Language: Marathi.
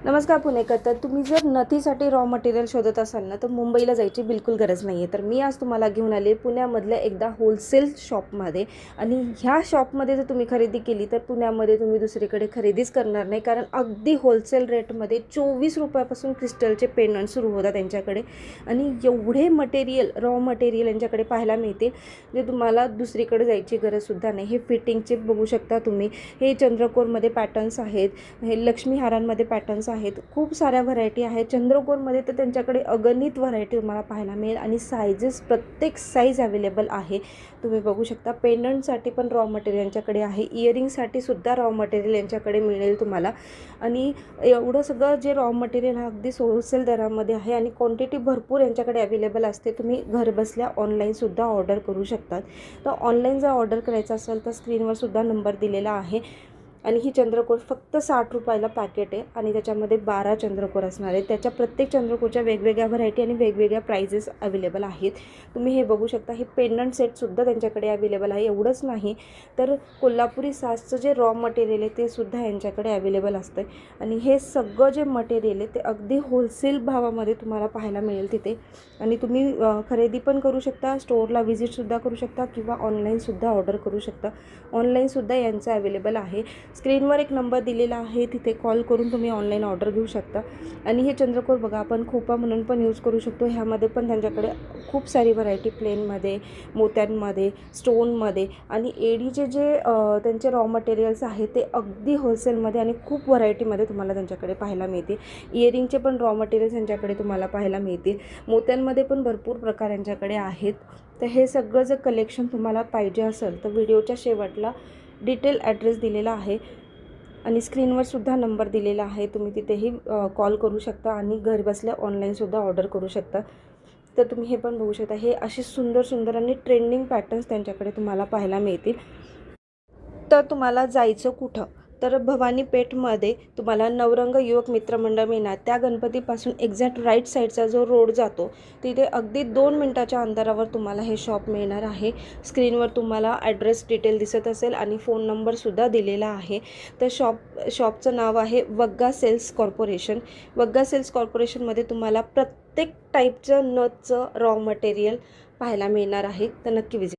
नमस्कार पुणेकर. तर तुम्ही जर नथीसाठी रॉ मटेरियल शोधत असाल ना, तर मुंबईला जायची बिलकुल गरज नाही आहे. तर मी आज तुम्हाला घेऊन आले पुण्यामधल्या एकदा होलसेल शॉपमध्ये. आणि ह्या शॉपमध्ये जर तुम्ही खरेदी केली तर पुण्यामध्ये तुम्ही दुसरीकडे खरेदीच करणार नाही, कारण अगदी होलसेल रेटमध्ये 24 रुपयापासून क्रिस्टलचे पेंडंट सुरू होतात त्यांच्याकडे. आणि एवढे मटेरियल, रॉ मटेरियल यांच्याकडे पाहायला मिळते जे तुम्हाला दुसरीकडे जायची गरजसुद्धा नाही. हे फिटिंगचे बघू शकता तुम्ही. हे चंद्रकोरमध्ये पॅटर्न्स आहेत, हे लक्ष्मी हारांमध्ये पॅटर्न्स आहेत, खूप साऱ्या व्हरायटी आहेत. चंद्रकोरमध्ये तर त्यांच्याकडे अगणित व्हरायटी तुम्हाला पाहायला मिळेल आणि सायझेस, प्रत्येक साईज अवेलेबल आहे. तुम्ही बघू शकता. पेंडंटसाठी पण रॉ मटेरियल यांच्याकडे आहे, इयरिंगसाठी सुद्धा रॉ मटेरियल यांच्याकडे मिळेल तुम्हाला. आणि एवढं सगळं जे रॉ मटेरियल हा अगदी होलसेल दरामध्ये आहे आणि क्वांटिटी भरपूर यांच्याकडे अवेलेबल असते. तुम्ही घरबसल्या ऑनलाईनसुद्धा ऑर्डर करू शकतात. तर ऑनलाईन जर ऑर्डर करायचं असेल तर स्क्रीनवर सुद्धा नंबर दिलेला आहे. आणि ही चंद्रकोर फक्त 60 रुपयाला पॅकेट आहे आणि त्याच्यामध्ये 12 चंद्रकोर असणार आहे. त्याच्या प्रत्येक चंद्रकोरच्या वेगवेगळ्या व्हरायटी आणि वेगवेगळ्या प्राइजेस अवेलेबल आहेत. तुम्ही हे बघू शकता. हे पेंडंट सेटसुद्धा त्यांच्याकडे अवेलेबल आहे. एवढंच नाही तर कोल्हापुरी साजचं जे रॉ मटेरियल आहे ते सुद्धा यांच्याकडे अवेलेबल असतं. आणि हे सगळं जे मटेरियल आहे ते अगदी होलसेल भावामध्ये तुम्हाला पाहायला मिळेल तिथे. आणि तुम्ही खरेदी पण करू शकता, स्टोअरला व्हिजिटसुद्धा करू शकता किंवा ऑनलाईनसुद्धा ऑर्डर करू शकता. ऑनलाईनसुद्धा यांचं अवेलेबल आहे. स्क्रीनवर एक नंबर दिलेला आहे, तिथे कॉल करून तुम्ही ऑनलाईन ऑर्डर घेऊ शकता. आणि हे चंद्रकोर बघा, आपण खोपा म्हणून पण यूज करू शकतो. ह्यामध्ये पण त्यांच्याकडे खूप सारी व्हरायटी, प्लेनमध्ये, मोत्यांमध्ये, स्टोनमध्ये. आणि एडीचे जे त्यांचे रॉ मटेरियल्स आहेत ते अगदी होलसेलमध्ये आणि खूप व्हरायटीमध्ये तुम्हाला त्यांच्याकडे पाहायला मिळते. इयरिंगचे पण रॉ मटेरियल्स यांच्याकडे तुम्हाला पाहायला मिळतील. मोत्यांमध्ये पण भरपूर प्रकार यांच्याकडे आहेत. तर हे सगळं जर कलेक्शन तुम्हाला पाहिजे असेल तर व्हिडिओच्या शेवटला डिटेल ॲड्रेस दिलेला आहे आणि स्क्रीनवर सुद्धा नंबर दिलेला आहे. तुम्ही तिथेही कॉल करू शकता आणि घरबसल्या ऑनलाईनसुद्धा ऑर्डर करू शकता. तर तुम्ही हे पण बघू शकता. हे असे सुंदर सुंदर आणि ट्रेंडिंग पॅटर्न्स त्यांच्याकडे तुम्हाला पाहायला मिळतील. तर तुम्हाला जायचं कुठं? तर भवानी पेठमध्ये तुम्हाला नवरंग युवक मित्रमंडळ मिळणार. त्या गणपतीपासून एक्झॅक्ट राईट साईडचा जो रोड जातो तिथे अगदी 2 मिनटाच्या अंतरावर तुम्हाला हे शॉप मिळणार आहे. स्क्रीनवर तुम्हाला ॲड्रेस डिटेल दिसत असेल आणि फोन नंबरसुद्धा दिलेला आहे. तर शॉपचं नाव आहे वग्गा सेल्स कॉर्पोरेशन. वग्गा सेल्स कॉर्पोरेशनमध्ये तुम्हाला प्रत्येक टाईपचं नथचं रॉ मटेरियल पाहायला मिळणार आहे. तर नक्की विजिट.